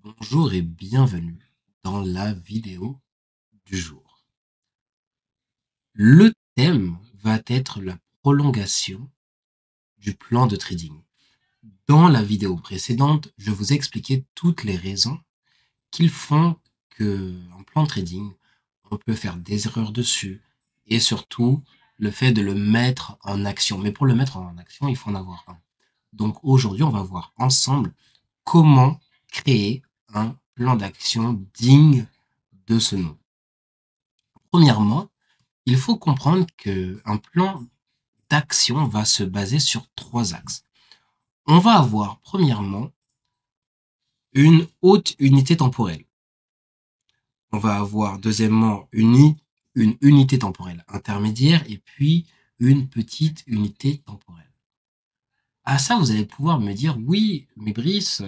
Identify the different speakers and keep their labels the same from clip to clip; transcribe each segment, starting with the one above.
Speaker 1: Bonjour et bienvenue dans la vidéo du jour. Le thème va être la prolongation du plan de trading. Dans la vidéo précédente, je vous ai expliqué toutes les raisons qui font qu'un plan de trading, on peut faire des erreurs dessus et surtout le fait de le mettre en action. Mais pour le mettre en action, il faut en avoir un. Donc aujourd'hui, on va voir ensemble comment créer un plan d'action digne de ce nom. Premièrement, il faut comprendre qu'un plan d'action va se baser sur 3 axes. On va avoir premièrement une haute unité temporelle. On va avoir deuxièmement une unité temporelle intermédiaire et puis une petite unité temporelle. À ça, vous allez pouvoir me dire, oui, mais Brice,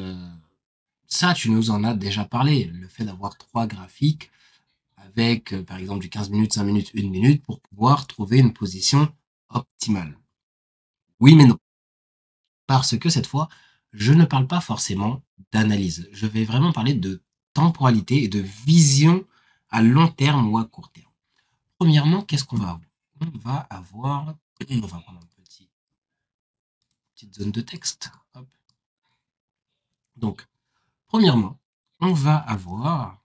Speaker 1: ça, tu nous en as déjà parlé, le fait d'avoir 3 graphiques avec, par exemple, du 15 minutes, 5 minutes, 1 minute pour pouvoir trouver une position optimale. Oui, mais non. Parce que cette fois, je ne parle pas forcément d'analyse. Je vais vraiment parler de temporalité et de vision à long terme ou à court terme. Premièrement, qu'est-ce qu'on va avoir? On va prendre une petite zone de texte. Hop. Donc, premièrement, on va avoir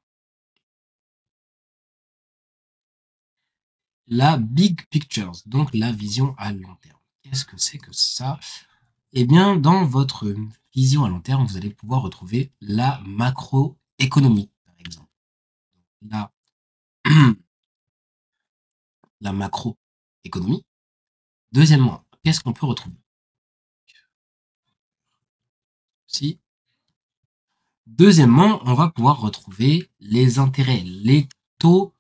Speaker 1: la big pictures, donc la vision à long terme. Qu'est-ce que c'est que ça? Eh bien, dans votre vision à long terme, vous allez pouvoir retrouver la macroéconomie, par exemple. La, la macroéconomie. Deuxièmement, qu'est-ce qu'on peut retrouver? Si. Deuxièmement, on va pouvoir retrouver les intérêts, les taux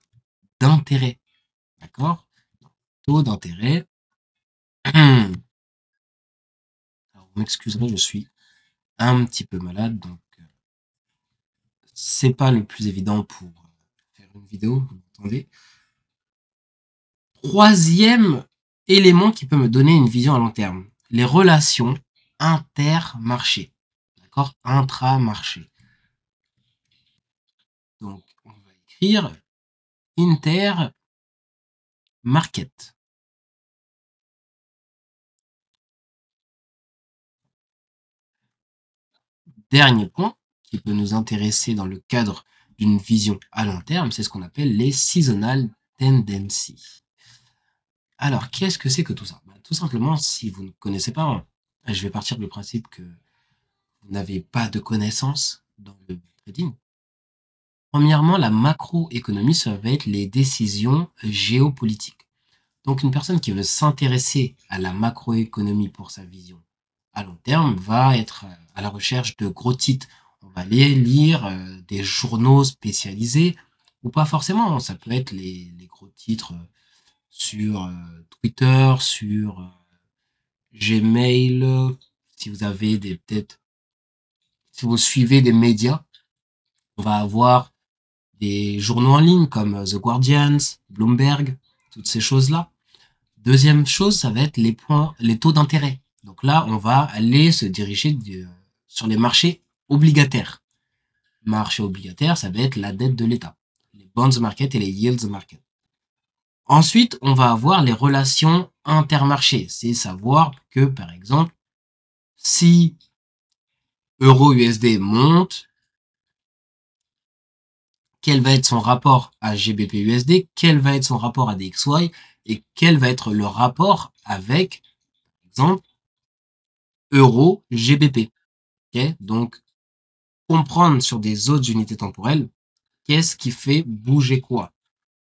Speaker 1: d'intérêt. D'accord? Taux d'intérêt. Alors, vous m'excuserez, je suis un petit peu malade, donc c'est pas le plus évident pour faire une vidéo, vous m'entendez. Troisième élément qui peut me donner une vision à long terme, les relations intermarché. D'accord? Intramarché. Donc, on va écrire intermarket. Dernier point qui peut nous intéresser dans le cadre d'une vision à long terme, c'est ce qu'on appelle les seasonal tendencies. Alors, qu'est-ce que c'est que tout ça? Tout simplement, si vous ne connaissez pas, je vais partir du principe que vous n'avez pas de connaissances dans le trading. Premièrement, la macroéconomie, ça va être les décisions géopolitiques. Donc, une personne qui veut s'intéresser à la macroéconomie pour sa vision à long terme va être à la recherche de gros titres. On va aller lire des journaux spécialisés, ou pas forcément, ça peut être les gros titres sur Twitter, sur Gmail, si vous avez peut-être, si vous suivez des médias, on va avoir des journaux en ligne comme The Guardian, Bloomberg, toutes ces choses-là. Deuxième chose, ça va être les taux d'intérêt. Donc là, on va aller se diriger sur les marchés obligataires. Marché obligataire, ça va être la dette de l'État, les bonds market et les yields market. Ensuite, on va avoir les relations intermarchés. C'est savoir que, par exemple, si euro-USD monte, quel va être son rapport à GBP-USD, quel va être son rapport à DXY et quel va être le rapport avec, par exemple, euro-GBP. Okay, donc, comprendre sur des autres unités temporelles qu'est-ce qui fait bouger quoi.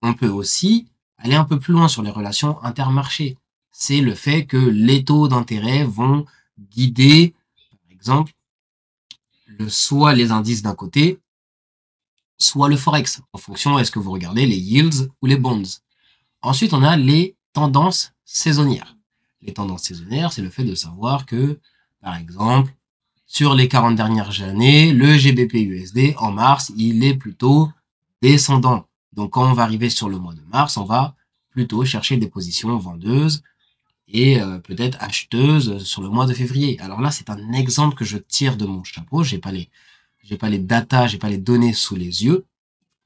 Speaker 1: On peut aussi aller un peu plus loin sur les relations intermarchés. C'est le fait que les taux d'intérêt vont guider, par exemple, soit les indices d'un côté, soit le forex, en fonction est-ce que vous regardez les yields ou les bonds. Ensuite, on a les tendances saisonnières. Les tendances saisonnières, c'est le fait de savoir que, par exemple, sur les 40 dernières années, le GBP-USD en mars, il est plutôt descendant. Donc quand on va arriver sur le mois de mars, on va plutôt chercher des positions vendeuses et peut-être acheteuses sur le mois de février. Alors là, c'est un exemple que je tire de mon chapeau. J'ai j'ai pas les datas, j'ai pas les données sous les yeux.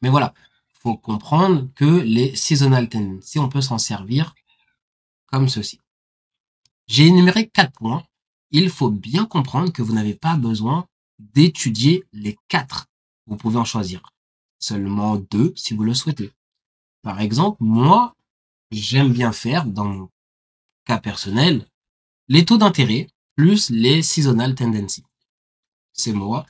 Speaker 1: Mais voilà, faut comprendre que les seasonal tendencies, on peut s'en servir comme ceci. J'ai énuméré 4 points. Il faut bien comprendre que vous n'avez pas besoin d'étudier les 4. Vous pouvez en choisir seulement 2 si vous le souhaitez. Par exemple, moi, j'aime bien faire, dans mon cas personnel, les taux d'intérêt plus les seasonal tendencies. C'est moi.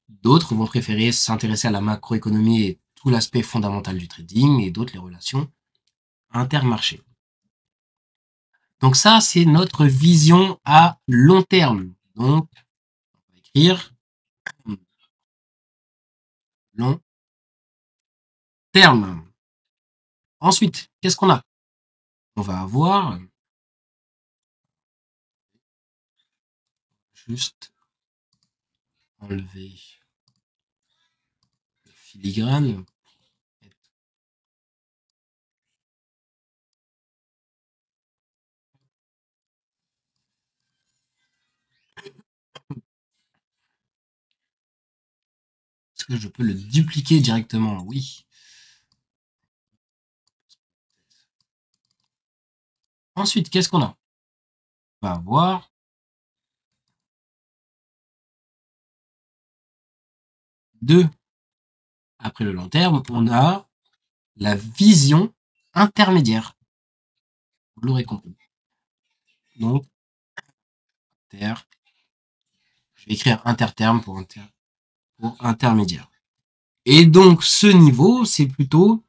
Speaker 1: D'autres vont préférer s'intéresser à la macroéconomie et tout l'aspect fondamental du trading, et d'autres les relations intermarché. Donc ça, c'est notre vision à long terme. Donc, on va écrire long terme. Ensuite, qu'est-ce qu'on a? On va avoir juste enlever le filigrane. Est-ce que je peux le dupliquer directement? Oui. Ensuite, qu'est-ce qu'on a? On va avoir après le long terme, on a la vision intermédiaire. Vous l'aurez compris. Donc, je vais écrire interterme pour intermédiaire. Et donc, ce niveau, c'est plutôt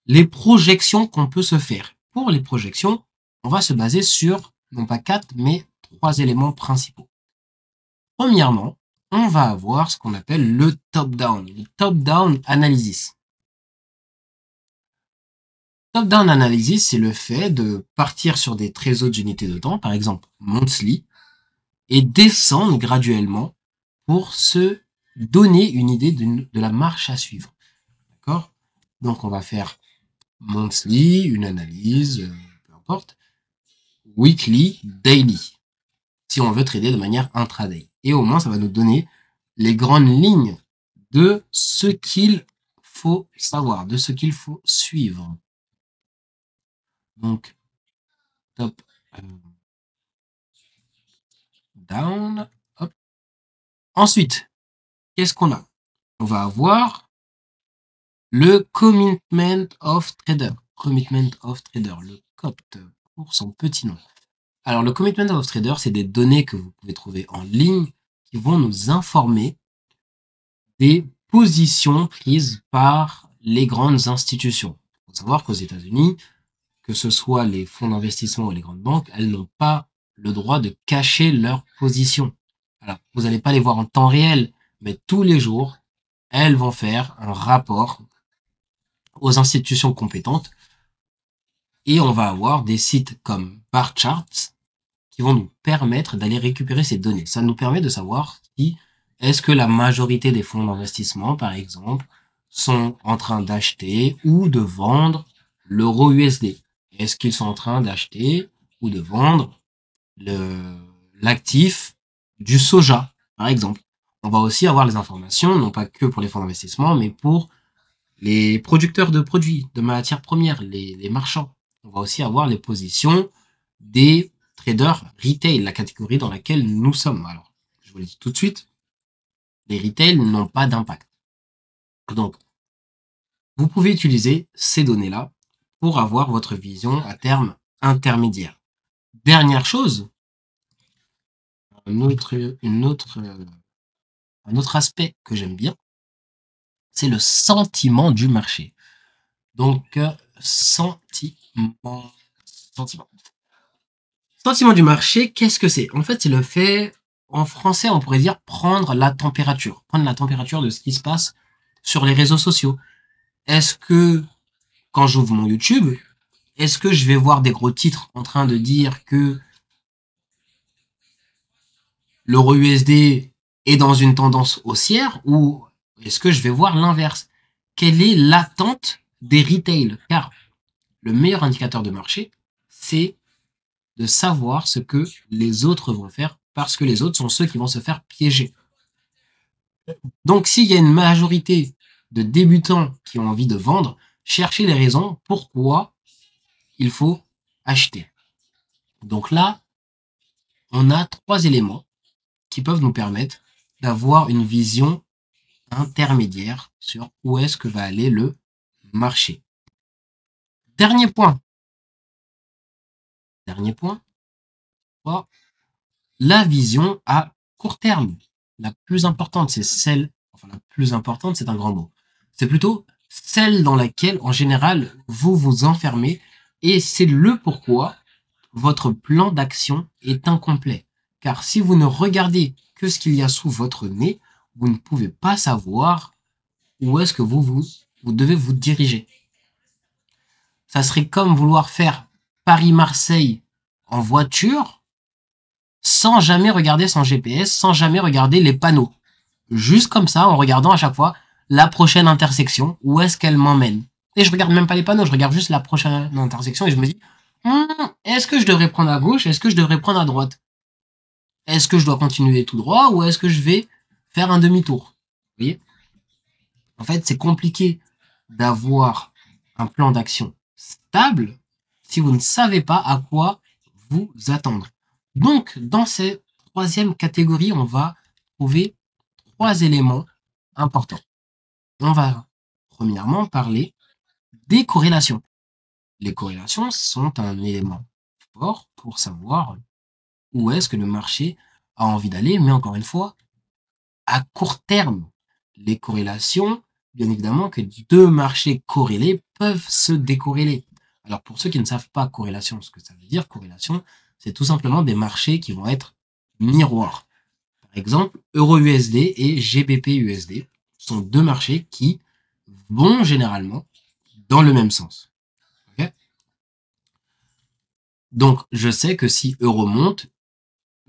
Speaker 1: les projections qu'on peut se faire. Pour les projections, on va se baser sur, non pas 4, mais 3 éléments principaux. Premièrement, on va avoir ce qu'on appelle le top-down, le top-down analysis. Top-down analysis, c'est le fait de partir sur des très hautes unités de temps, par exemple monthly, et descendre graduellement pour se donner une idée de la marche à suivre. D'accord? Donc, on va faire monthly, une analyse, peu importe, weekly, daily, si on veut trader de manière intraday. Et au moins, ça va nous donner les grandes lignes de ce qu'il faut savoir, de ce qu'il faut suivre. Donc, top down, hop. Ensuite, qu'est-ce qu'on a? On va avoir le commitment of trader. Commitment of trader, le COPT pour son petit nom. Alors, le commitment of trader, c'est des données que vous pouvez trouver en ligne qui vont nous informer des positions prises par les grandes institutions. Il faut savoir qu'aux États-Unis, que ce soit les fonds d'investissement ou les grandes banques, elles n'ont pas le droit de cacher leurs positions. Alors, vous n'allez pas les voir en temps réel, mais tous les jours, elles vont faire un rapport aux institutions compétentes et on va avoir des sites comme Barcharts qui vont nous permettre d'aller récupérer ces données. Ça nous permet de savoir si est-ce que la majorité des fonds d'investissement, par exemple, sont en train d'acheter ou de vendre l'euro USD. Est-ce qu'ils sont en train d'acheter ou de vendre l'actif du soja, par exemple. On va aussi avoir les informations, non pas que pour les fonds d'investissement, mais pour les producteurs de produits, de matières premières, les marchands. On va aussi avoir les positions des traders retail, la catégorie dans laquelle nous sommes. Alors, je vous le dis tout de suite, les retail n'ont pas d'impact. Donc, vous pouvez utiliser ces données-là pour avoir votre vision à terme intermédiaire. Dernière chose, un autre aspect que j'aime bien, c'est le sentiment du marché. Donc, sentiment du marché, qu'est-ce que c'est? En fait, c'est le fait, en français, on pourrait dire prendre la température de ce qui se passe sur les réseaux sociaux. Est-ce que, quand j'ouvre mon YouTube, est-ce que je vais voir des gros titres en train de dire que l'euro USD est dans une tendance haussière ou est-ce que je vais voir l'inverse? Quelle est l'attente des retail? Car le meilleur indicateur de marché, c'est de savoir ce que les autres vont faire parce que les autres sont ceux qui vont se faire piéger. Donc, s'il y a une majorité de débutants qui ont envie de vendre, cherchez les raisons pourquoi il faut acheter. Donc là, on a 3 éléments qui peuvent nous permettre d'avoir une vision intermédiaire sur où est-ce que va aller le marché. Dernier point, la vision à court terme. La plus importante, c'est c'est un grand mot. C'est plutôt celle dans laquelle, en général, vous vous enfermez et c'est le pourquoi votre plan d'action est incomplet. Car si vous ne regardez que ce qu'il y a sous votre nez, vous ne pouvez pas savoir où est-ce que vous devez vous diriger. Ça serait comme vouloir faire Paris-Marseille en voiture sans jamais regarder son GPS, sans jamais regarder les panneaux. Juste comme ça, en regardant à chaque fois la prochaine intersection, où est-ce qu'elle m'emmène. Et je regarde même pas les panneaux, je regarde juste la prochaine intersection et je me dis, est-ce que je devrais prendre à gauche, est-ce que je devrais prendre à droite? Est-ce que je dois continuer tout droit ou est-ce que je vais faire un demi-tour? Vous voyez? En fait, c'est compliqué d'avoir un plan d'action stable si vous ne savez pas à quoi vous attendre. Donc, dans cette troisième catégorie, on va trouver 3 éléments importants. On va premièrement parler des corrélations. Les corrélations sont un élément fort pour savoir où est-ce que le marché a envie d'aller, mais encore une fois, à court terme. Les corrélations, bien évidemment que 2 marchés corrélés peuvent se décorréler. Alors pour ceux qui ne savent pas corrélation, ce que ça veut dire, corrélation, c'est tout simplement des marchés qui vont être miroirs. Par exemple, Euro-USD et GBP-USD sont 2 marchés qui vont généralement dans le même sens. Okay? Donc je sais que si Euro monte,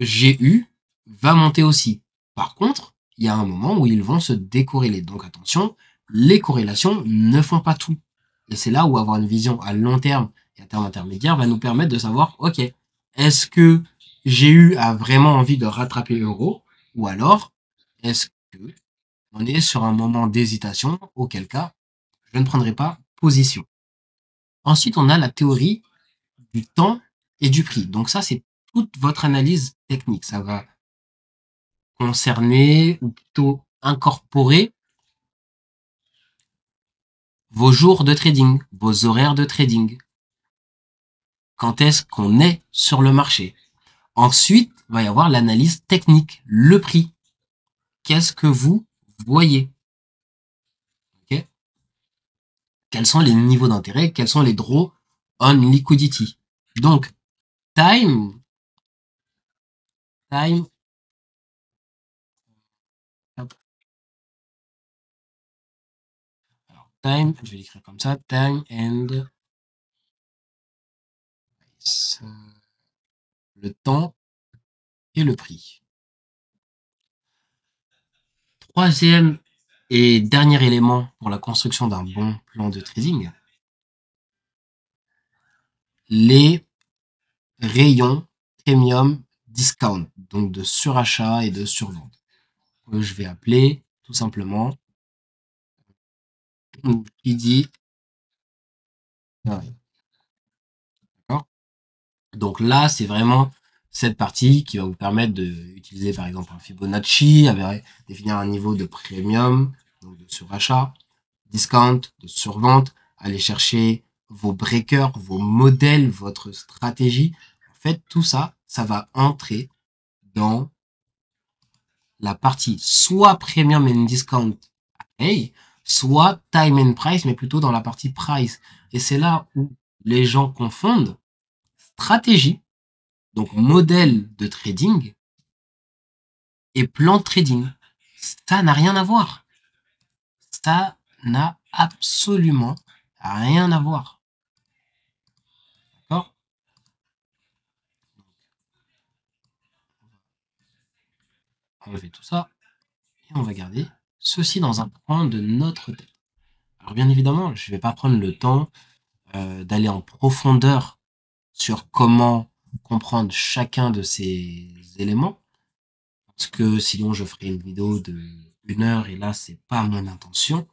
Speaker 1: GU va monter aussi. Par contre, il y a un moment où ils vont se décorréler. Donc attention, les corrélations ne font pas tout. Et c'est là où avoir une vision à long terme et à terme intermédiaire va nous permettre de savoir, ok, est-ce que GU a vraiment envie de rattraper Euro ou alors est-ce que on est sur un moment d'hésitation, auquel cas je ne prendrai pas position. Ensuite, on a la théorie du temps et du prix. Donc ça, c'est toute votre analyse technique. Ça va concerner ou plutôt incorporer vos jours de trading, vos horaires de trading. Quand est-ce qu'on est sur le marché? Ensuite, il va y avoir l'analyse technique, le prix. Qu'est-ce que vous voyez? Okay? Quels sont les niveaux d'intérêt? Quels sont les draws on liquidity? Donc, time, alors, time, je vais l'écrire comme ça, time and le temps et le prix. Troisième et dernier élément pour la construction d'un bon plan de trading, les rayons premium discount, donc de surachat et de survente, que je vais appeler tout simplement PD. D'accord. Donc là, c'est vraiment cette partie qui va vous permettre d'utiliser par exemple un Fibonacci, avec définir un niveau de premium, donc de surachat, discount, de survente, aller chercher vos breakers, vos modèles, votre stratégie. En fait, tout ça, ça va entrer dans la partie soit premium and discount, hey, soit time and price, mais plutôt dans la partie price. Et c'est là où les gens confondent stratégie, donc modèle de trading, et plan de trading. Ça n'a rien à voir. Ça n'a absolument rien à voir. D'accord? Enlever tout ça et on va garder ceci dans un coin de notre tête. Alors bien évidemment, je ne vais pas prendre le temps d'aller en profondeur sur comment comprendre chacun de ces éléments, parce que sinon je ferai une vidéo de 1 heure et là, c'est pas mon intention.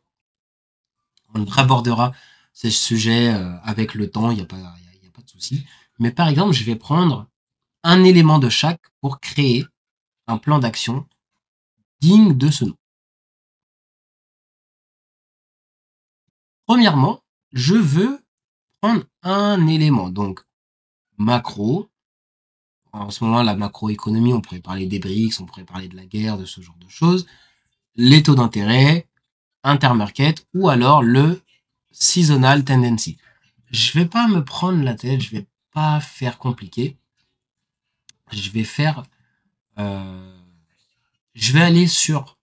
Speaker 1: On abordera ces sujets avec le temps, il n'y a pas de souci. Mais par exemple, je vais prendre un élément de chaque pour créer un plan d'action digne de ce nom. Premièrement, je veux prendre un élément, donc macro. En ce moment, la macroéconomie, on pourrait parler des BRICS, on pourrait parler de la guerre, de ce genre de choses. Les taux d'intérêt, intermarket, ou alors le seasonal tendency. Je vais pas me prendre la tête, je vais pas faire compliqué. Je vais faire, je vais aller sur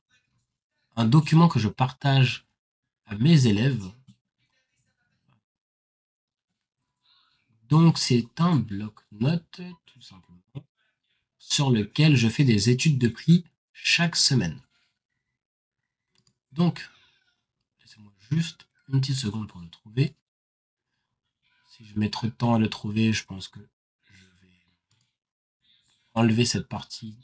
Speaker 1: un document que je partage à mes élèves. Donc c'est un bloc-notes, tout simplement, sur lequel je fais des études de prix chaque semaine. Donc, laissez-moi juste une petite seconde pour le trouver. Si je mets trop de temps à le trouver, je pense que je vais enlever cette partie.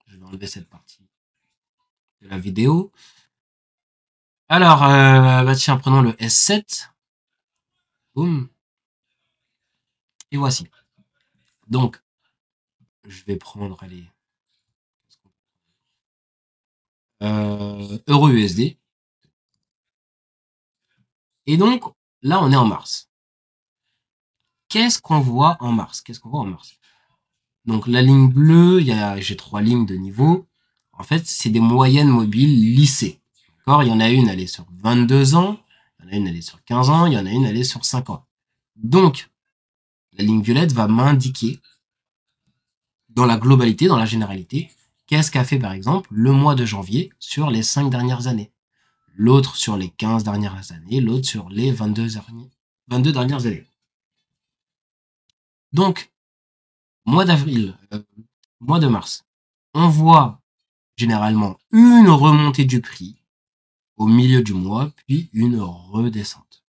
Speaker 1: Je vais enlever cette partie de la vidéo. Alors, bah tiens, prenons le S7. Boum. Et voici. Donc, je vais prendre, allez, Euro USD. Et donc, là, on est en mars. Qu'est-ce qu'on voit en mars? Donc, la ligne bleue, j'ai 3 lignes de niveau. En fait, c'est des moyennes mobiles lissées. D'accord? Il y en a une, elle est sur 22 ans. Il y en a une, elle est sur 15 ans. Il y en a une, elle est sur 5 ans. Donc, la ligne violette va m'indiquer, dans la globalité, dans la généralité, qu'est-ce qu'a fait, par exemple, le mois de janvier sur les 5 dernières années. L'autre sur les 15 dernières années, l'autre sur les 22 dernières années. Donc, mois d'avril, mois de mars, on voit généralement une remontée du prix au milieu du mois, puis une redescente.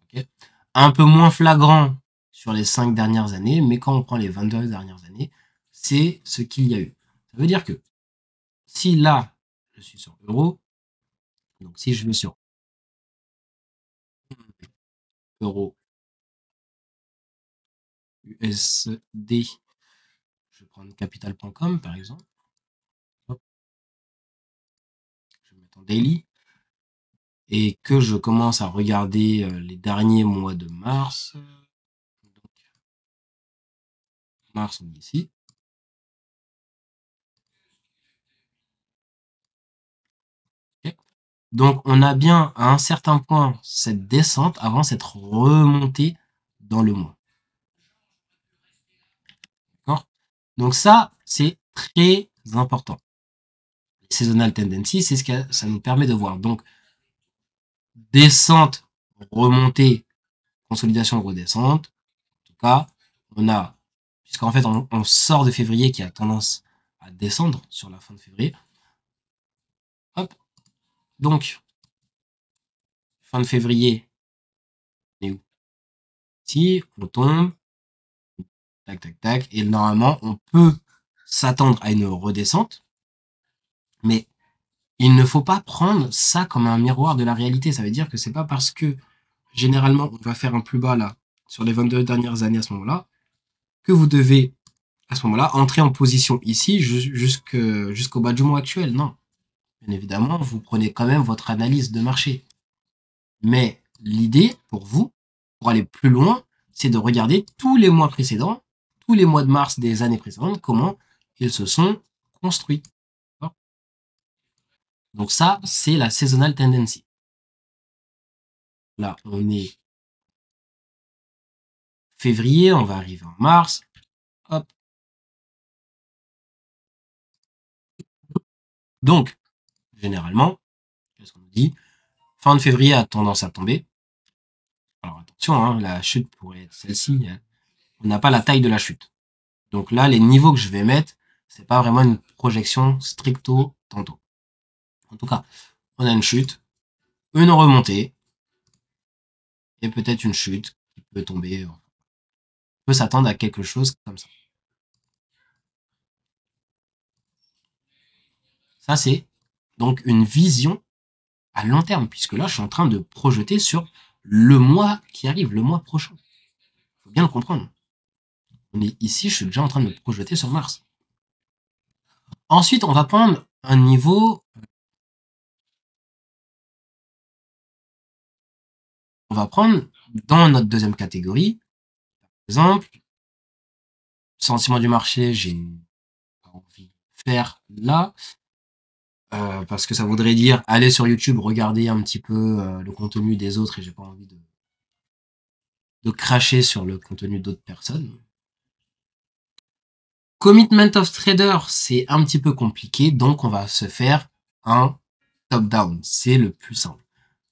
Speaker 1: Okay, un peu moins flagrant sur les 5 dernières années, mais quand on prend les 22 dernières années, c'est ce qu'il y a eu. Ça veut dire que si là, je suis sur euro, donc si je vais sur euro USD, je vais prendre capital.com par exemple. Hop. Je vais mettre en daily. Et que je commence à regarder les derniers mois de mars. Donc, mars, on est ici. Okay. Donc, on a bien à un certain point cette descente avant cette remontée dans le mois. D'accord? Donc ça, c'est très important. Les seasonal tendency, c'est ce que ça nous permet de voir. Donc, descente, remontée, consolidation, redescente. En tout cas, on a, puisqu'en fait, on sort de février qui a tendance à descendre sur la fin de février. Hop. Donc, fin de février, on est où? Ici, on tombe. Tac, tac, tac. Et normalement, on peut s'attendre à une redescente. Mais il ne faut pas prendre ça comme un miroir de la réalité. Ça veut dire que c'est pas parce que généralement on va faire un plus bas là sur les 22 dernières années à ce moment-là que vous devez à ce moment-là entrer en position ici jusqu'au bas du mois actuel. Non. Bien évidemment, vous prenez quand même votre analyse de marché. Mais l'idée pour vous, pour aller plus loin, c'est de regarder tous les mois précédents, tous les mois de mars des années précédentes, comment ils se sont construits. Donc ça, c'est la seasonal tendency. Là, on est février, on va arriver en mars. Hop. Donc, généralement, qu'est-ce qu'on nous dit? Fin de février a tendance à tomber. Alors attention, hein, la chute pourrait être celle-ci. On n'a pas la taille de la chute. Donc là, les niveaux que je vais mettre, c'est pas vraiment une projection stricto tantôt. En tout cas, on a une chute, une remontée, et peut-être une chute qui peut tomber. On peut s'attendre à quelque chose comme ça. Ça, c'est donc une vision à long terme, puisque là, je suis en train de projeter sur le mois qui arrive, le mois prochain. Il faut bien le comprendre. On est ici, je suis déjà en train de me projeter sur Mars. Ensuite, on va prendre un niveau. On va prendre dans notre deuxième catégorie, par exemple, sentiment du marché, j'ai pas envie de faire là, parce que ça voudrait dire aller sur YouTube, regarder un petit peu le contenu des autres et j'ai pas envie de cracher sur le contenu d'autres personnes. Commitment of trader, c'est un petit peu compliqué, donc on va se faire un top-down. C'est le plus simple.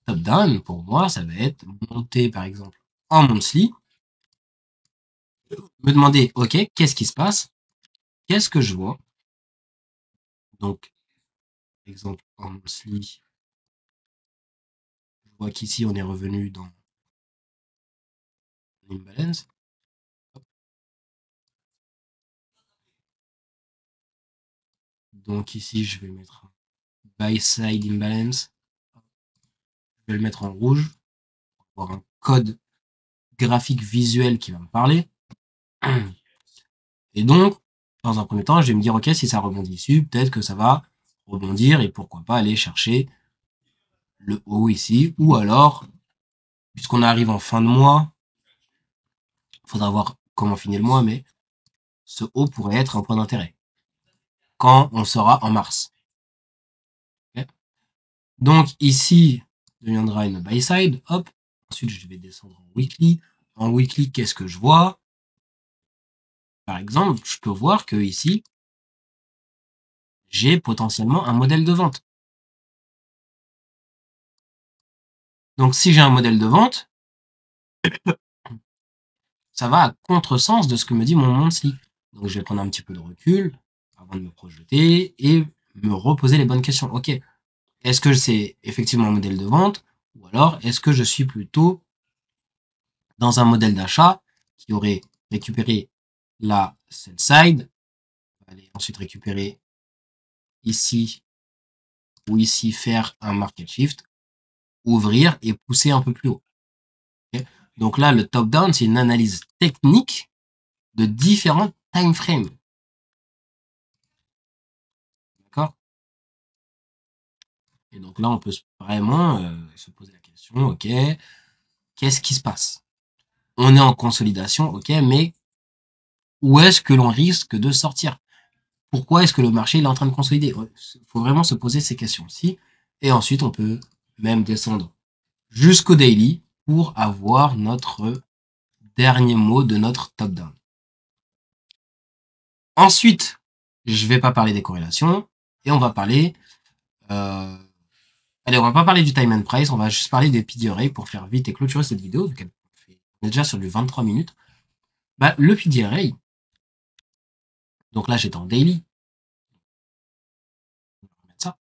Speaker 1: Top-down, pour moi, ça va être monter, par exemple, en monthly, me demander, OK, qu'est-ce qui se passe? Qu'est-ce que je vois? Donc, exemple, en monthly, je vois qu'ici, on est revenu dans l'imbalance. Donc ici, je vais mettre un buy side imbalance. Je vais le mettre en rouge pour avoir un code graphique visuel qui va me parler. Et donc, dans un premier temps, je vais me dire, OK, si ça rebondit dessus, peut-être que ça va rebondir et pourquoi pas aller chercher le haut ici. Ou alors, puisqu'on arrive en fin de mois, il faudra voir comment finit le mois, mais ce haut pourrait être un point d'intérêt quand on sera en mars. Okay. Donc ici, deviendra une buy side. Hop. Ensuite, je vais descendre en weekly. En weekly, qu'est-ce que je vois? Par exemple, je peux voir que ici, j'ai potentiellement un modèle de vente. Donc si j'ai un modèle de vente, ça va à contresens de ce que me dit mon monthly. Donc je vais prendre un petit peu de recul avant de me projeter et me reposer les bonnes questions. Ok, est-ce que c'est effectivement un modèle de vente ou alors est-ce que je suis plutôt dans un modèle d'achat qui aurait récupéré la sell side, aller ensuite récupérer ici ou ici, faire un market shift, ouvrir et pousser un peu plus haut. Okay. Donc là, le top-down, c'est une analyse technique de différents time frames. D'accord? Et donc là, on peut vraiment se poser la question, ok, qu'est-ce qui se passe? On est en consolidation, ok, mais où est-ce que l'on risque de sortir? Pourquoi est-ce que le marché est en train de consolider? Il faut vraiment se poser ces questions-ci. Et ensuite, on peut même descendre jusqu'au daily pour avoir notre dernier mot de notre top-down. Ensuite, je vais pas parler des corrélations et on va parler... allez, on va pas parler du time and price, on va juste parler des PDRA pour faire vite et clôturer cette vidéo. Donc on est déjà sur du 23 minutes. Bah, le PDRA, donc là j'étais en daily. Ça.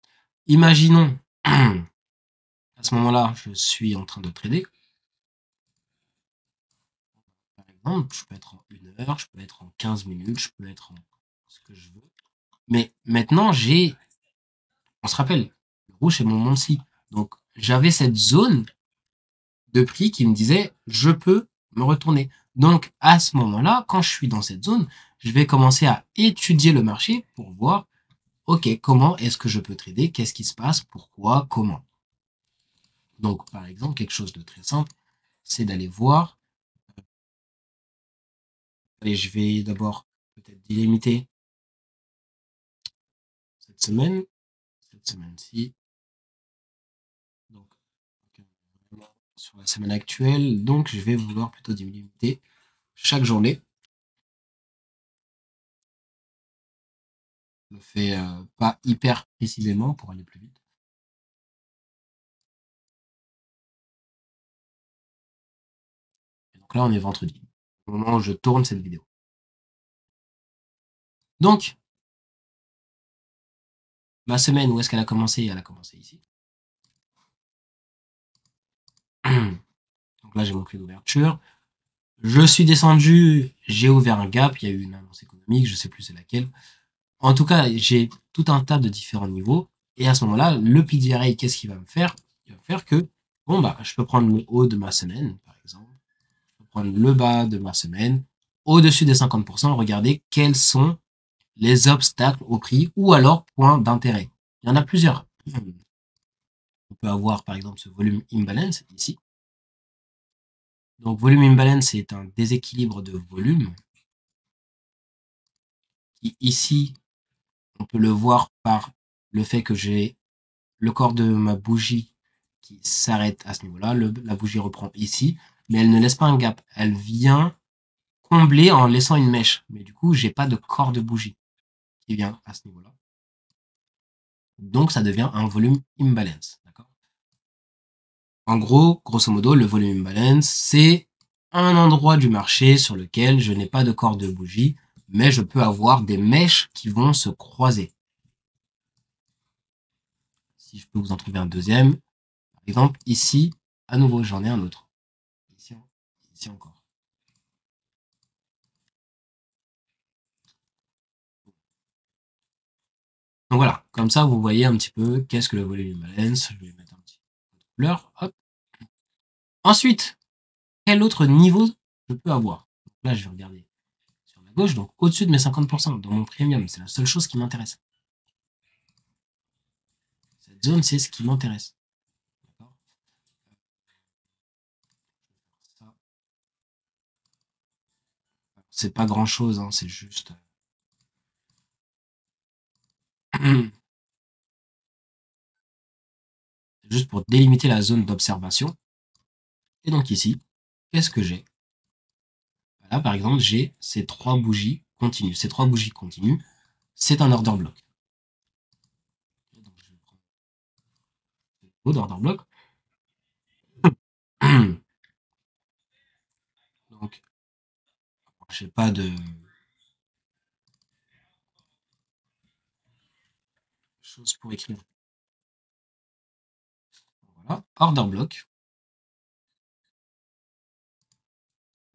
Speaker 1: Imaginons, à ce moment-là, je suis en train de trader. Par exemple, je peux être en 1 heure, je peux être en 15 minutes, je peux être en ce que je veux. Mais maintenant, on se rappelle, le rouge c'est mon monthly. Donc j'avais cette zone de prix qui me disait je peux me retourner. Donc à ce moment-là, quand je suis dans cette zone, je vais commencer à étudier le marché pour voir ok, comment est-ce que je peux trader, qu'est-ce qui se passe, pourquoi, comment. Donc par exemple, quelque chose de très simple, c'est d'aller voir. Allez, je vais d'abord peut-être délimiter cette semaine-ci. Donc sur la semaine actuelle, donc je vais vouloir plutôt délimiter chaque journée. Je le fais pas hyper précisément pour aller plus vite. Et donc là, on est vendredi, au moment où je tourne cette vidéo. Donc, ma semaine, où est-ce qu'elle a commencé? Elle a commencé ici. Donc là, j'ai mon prix d'ouverture. Je suis descendu, j'ai ouvert un gap, il y a eu une annonce économique, je sais plus c'est laquelle. En tout cas, j'ai tout un tas de différents niveaux. Et à ce moment-là, le PDRA, qu'est-ce qu'il va me faire? Il va me faire que, bon, bah, je peux prendre le haut de ma semaine, par exemple. Je peux prendre le bas de ma semaine. Au-dessus des 50%, regardez quels sont les obstacles au prix ou alors points d'intérêt. Il y en a plusieurs. On peut avoir, par exemple, ce volume imbalance ici. Donc, volume imbalance, c'est un déséquilibre de volume qui, ici, on peut le voir par le fait que j'ai le corps de ma bougie qui s'arrête à ce niveau-là. La bougie reprend ici, mais elle ne laisse pas un gap. Elle vient combler en laissant une mèche. Mais du coup, j'ai pas de corps de bougie qui vient à ce niveau-là. Donc, ça devient un volume imbalance. D'accord? En gros, grosso modo, le volume imbalance, c'est un endroit du marché sur lequel je n'ai pas de corps de bougie, mais je peux avoir des mèches qui vont se croiser. Si je peux vous en trouver un deuxième, par exemple, ici, à nouveau, j'en ai un autre. Ici encore. Donc voilà, comme ça, vous voyez un petit peu qu'est-ce que le volume imbalance. Je vais mettre un petit peu de couleur. Hop. Ensuite, quel autre niveau je peux avoir? Donc là, je vais regarder sur la gauche, donc au-dessus de mes 50%, dans mon premium. C'est la seule chose qui m'intéresse. Cette zone, c'est ce qui m'intéresse. C'est pas grand-chose, hein, c'est juste... juste pour délimiter la zone d'observation. Et donc ici, qu'est-ce que j'ai? Là, par exemple, j'ai ces trois bougies continues. Ces trois bougies continues, c'est un order block. Donc, je vais prendre le mot d'order block. Donc, j'ai pas de choses pour écrire. Voilà, order block.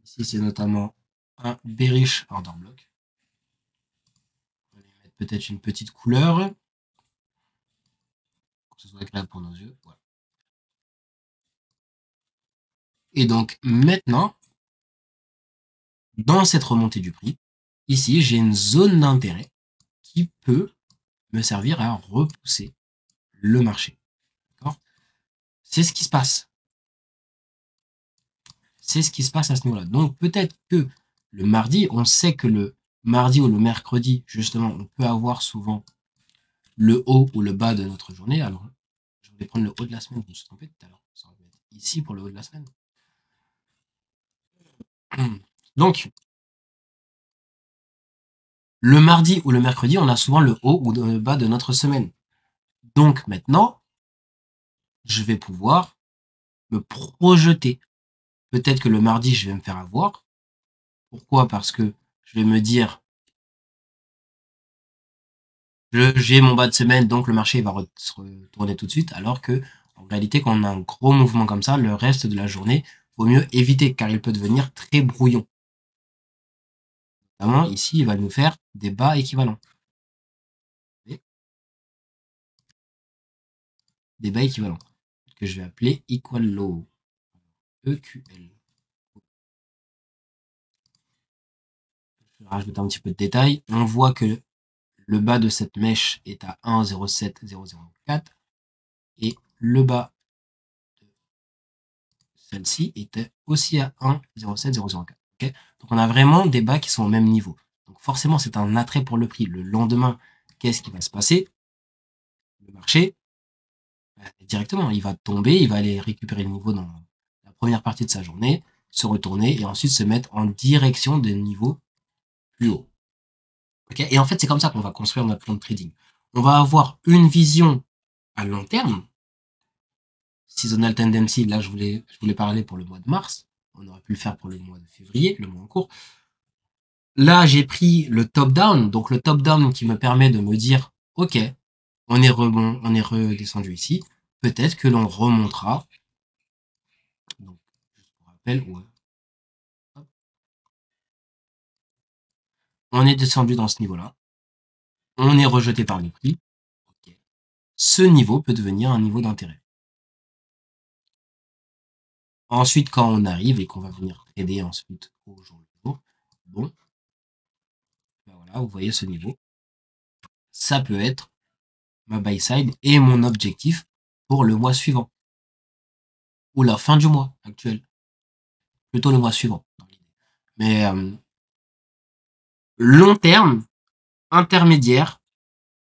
Speaker 1: Ici, c'est notamment un bearish order block. On va lui mettre peut-être une petite couleur pour que ce soit agréable pour nos yeux. Voilà. Et donc, maintenant, dans cette remontée du prix, ici, j'ai une zone d'intérêt qui peut me servir à repousser le marché. C'est ce qui se passe. C'est ce qui se passe à ce niveau-là. Donc peut-être que le mardi, on sait que le mardi ou le mercredi, justement, on peut avoir souvent le haut ou le bas de notre journée. Alors, je vais prendre le haut de la semaine, je me suis trompé tout à l'heure. Ça va être ici pour le haut de la semaine. Donc, le mardi ou le mercredi, on a souvent le haut ou le bas de notre semaine. Donc maintenant, je vais pouvoir me projeter. Peut-être que le mardi, je vais me faire avoir. Pourquoi? Parce que je vais me dire, j'ai mon bas de semaine, donc le marché va se retourner tout de suite, alors que en réalité, quand on a un gros mouvement comme ça, le reste de la journée, vaut mieux éviter, car il peut devenir très brouillon. Notamment, ici, il va nous faire des bas équivalents. Des bas équivalents, que je vais appeler equal low. EQL. Je vais rajouter un petit peu de détails. On voit que le bas de cette mèche est à 1,07004 et le bas de celle-ci était aussi à 1,07004. Okay, donc on a vraiment des bas qui sont au même niveau. Donc forcément, c'est un attrait pour le prix. Le lendemain, qu'est-ce qui va se passer? Le marché, directement, il va tomber, il va aller récupérer le niveau dans la première partie de sa journée, se retourner et ensuite se mettre en direction des niveaux plus hauts. Okay, et en fait, c'est comme ça qu'on va construire notre plan de trading. On va avoir une vision à long terme. Seasonal tendency, là, je voulais parler pour le mois de mars. On aurait pu le faire pour le mois de février, le mois en cours. Là, j'ai pris le top-down. Donc, le top-down qui me permet de me dire, OK, on est redescendu ici. Peut-être que l'on remontera. Donc, juste pour rappel, ouais. On est descendu dans ce niveau-là. on est rejeté par le prix. Okay. Ce niveau peut devenir un niveau d'intérêt. Ensuite, quand on arrive et qu'on va venir trader ensuite au jour le jour, bon, ben voilà, vous voyez ce niveau. Ça peut être ma buy side et mon objectif pour le mois suivant. Ou la fin du mois actuel. Plutôt le mois suivant. Mais long terme, intermédiaire,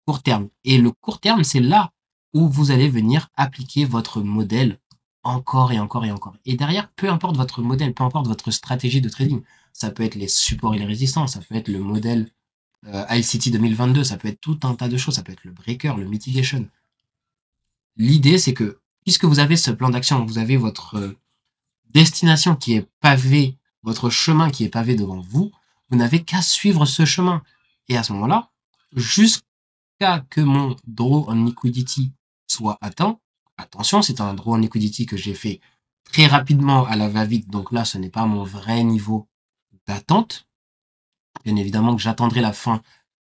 Speaker 1: court terme. Et le court terme, c'est là où vous allez venir appliquer votre modèle encore et encore et encore. Et derrière, peu importe votre modèle, peu importe votre stratégie de trading, ça peut être les supports et les résistances, ça peut être le modèle ICT 2022, ça peut être tout un tas de choses, ça peut être le breaker, le mitigation. L'idée, c'est que, puisque vous avez ce plan d'action, vous avez votre destination qui est pavée, votre chemin qui est pavé devant vous, vous n'avez qu'à suivre ce chemin. Et à ce moment-là, jusqu'à que mon draw on liquidity soit atteint, attention, c'est un draw on liquidity que j'ai fait très rapidement à la va-vite, donc là, ce n'est pas mon vrai niveau d'attente. Bien évidemment que j'attendrai la fin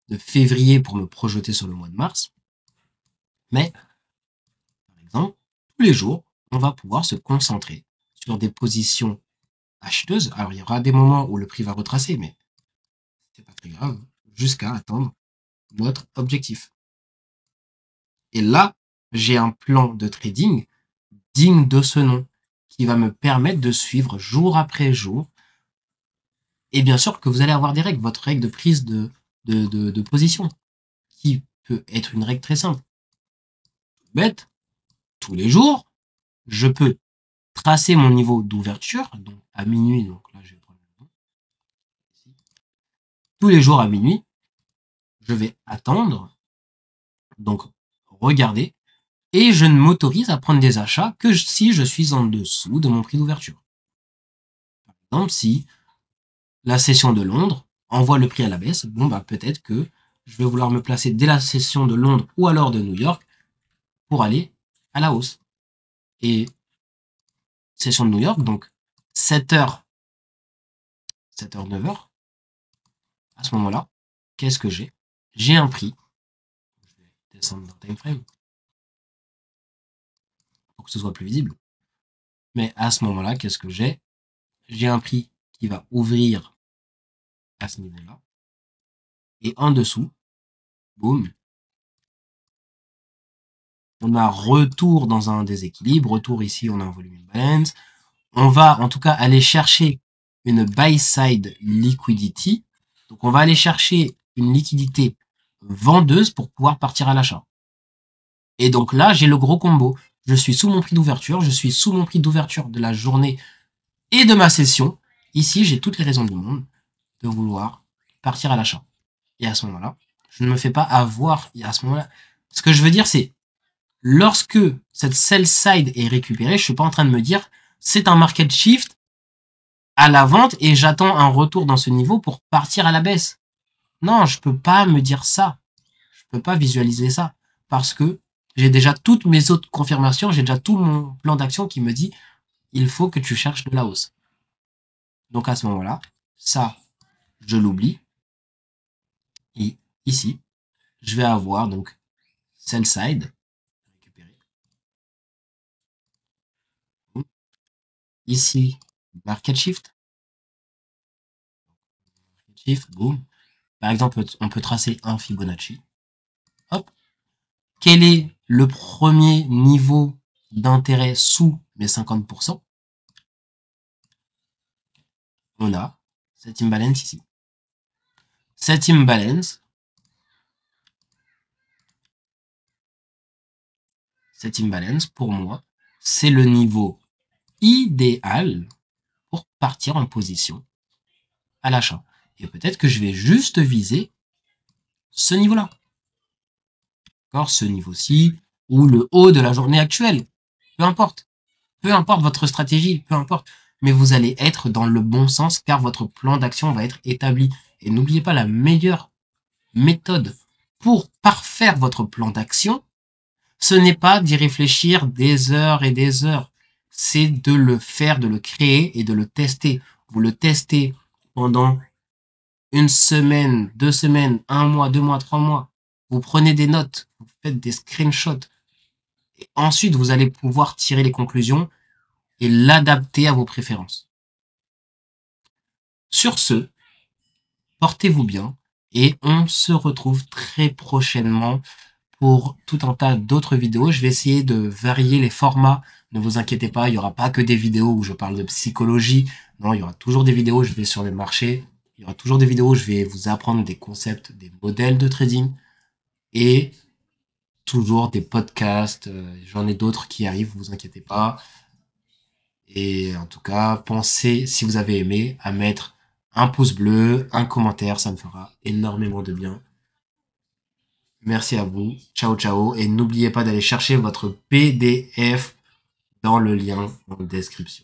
Speaker 1: de février pour me projeter sur le mois de mars. Mais, par exemple, tous les jours, on va pouvoir se concentrer sur des positions acheteuses. Alors, il y aura des moments où le prix va retracer, mais c'est pas très grave, jusqu'à atteindre notre objectif. Et là, j'ai un plan de trading digne de ce nom qui va me permettre de suivre jour après jour. Et bien sûr que vous allez avoir des règles, votre règle de prise de position, qui peut être une règle très simple. Bête, tous les jours, je peux tracer mon niveau d'ouverture, donc à minuit, donc là je vais prendre ici. Tous les jours à minuit, je vais attendre, donc regarder, et je ne m'autorise à prendre des achats que si je suis en dessous de mon prix d'ouverture. Par exemple, si la session de Londres envoie le prix à la baisse, bon bah peut-être que je vais vouloir me placer dès la session de Londres ou alors de New York pour aller à la hausse. Et session de New York, donc 7h, 9h, à ce moment-là, qu'est-ce que j'ai? J'ai un prix. Je vais descendre dans time frame pour que ce soit plus visible. Mais à ce moment-là, qu'est-ce que j'ai? J'ai un prix qui va ouvrir à ce niveau-là. Et en dessous, boum, on a retour dans un déséquilibre. Retour ici, on a un volume imbalance. On va en tout cas aller chercher une buy side liquidity. Donc on va aller chercher une liquidité vendeuse pour pouvoir partir à l'achat. Et donc là, j'ai le gros combo. Je suis sous mon prix d'ouverture, je suis sous mon prix d'ouverture de la journée et de ma session. Ici, j'ai toutes les raisons du monde de vouloir partir à l'achat. Et à ce moment-là, je ne me fais pas avoir. Et à ce moment-là, ce que je veux dire, c'est lorsque cette sell side est récupérée, je suis pas en train de me dire c'est un market shift à la vente et j'attends un retour dans ce niveau pour partir à la baisse. Non, je peux pas me dire ça. Je peux pas visualiser ça parce que j'ai déjà toutes mes autres confirmations, j'ai déjà tout mon plan d'action qui me dit il faut que tu cherches de la hausse. Donc à ce moment-là, ça, je l'oublie. Et ici, je vais avoir donc sell side récupéré. Ici, market shift. Shift, boom. Par exemple, on peut tracer un Fibonacci. Hop. Quel est le premier niveau d'intérêt sous mes 50%? On a cet imbalance ici. Cet imbalance, pour moi, c'est le niveau idéal pour partir en position à l'achat. Et peut-être que je vais juste viser ce niveau-là. D'accord, ce niveau-ci, ou le haut de la journée actuelle. Peu importe. Peu importe votre stratégie, peu importe. Mais vous allez être dans le bon sens car votre plan d'action va être établi. Et n'oubliez pas la meilleure méthode pour parfaire votre plan d'action, ce n'est pas d'y réfléchir des heures et des heures. C'est de le faire, de le créer et de le tester. Vous le testez pendant une semaine, 2 semaines, 1 mois, 2 mois, 3 mois. vous prenez des notes, vous faites des screenshots. Et ensuite, vous allez pouvoir tirer les conclusions et l'adapter à vos préférences. Sur ce, portez-vous bien et on se retrouve très prochainement pour tout un tas d'autres vidéos. Je vais essayer de varier les formats. Ne vous inquiétez pas, il n'y aura pas que des vidéos où je parle de psychologie. Non, il y aura toujours des vidéos où je vais sur le marché. Il y aura toujours des vidéos où je vais vous apprendre des concepts, des modèles de trading et toujours des podcasts. J'en ai d'autres qui arrivent, vous inquiétez pas. Et en tout cas, pensez, si vous avez aimé, à mettre un pouce bleu, un commentaire, ça me fera énormément de bien. Merci à vous. Ciao, ciao. Et n'oubliez pas d'aller chercher votre PDF dans le lien en description.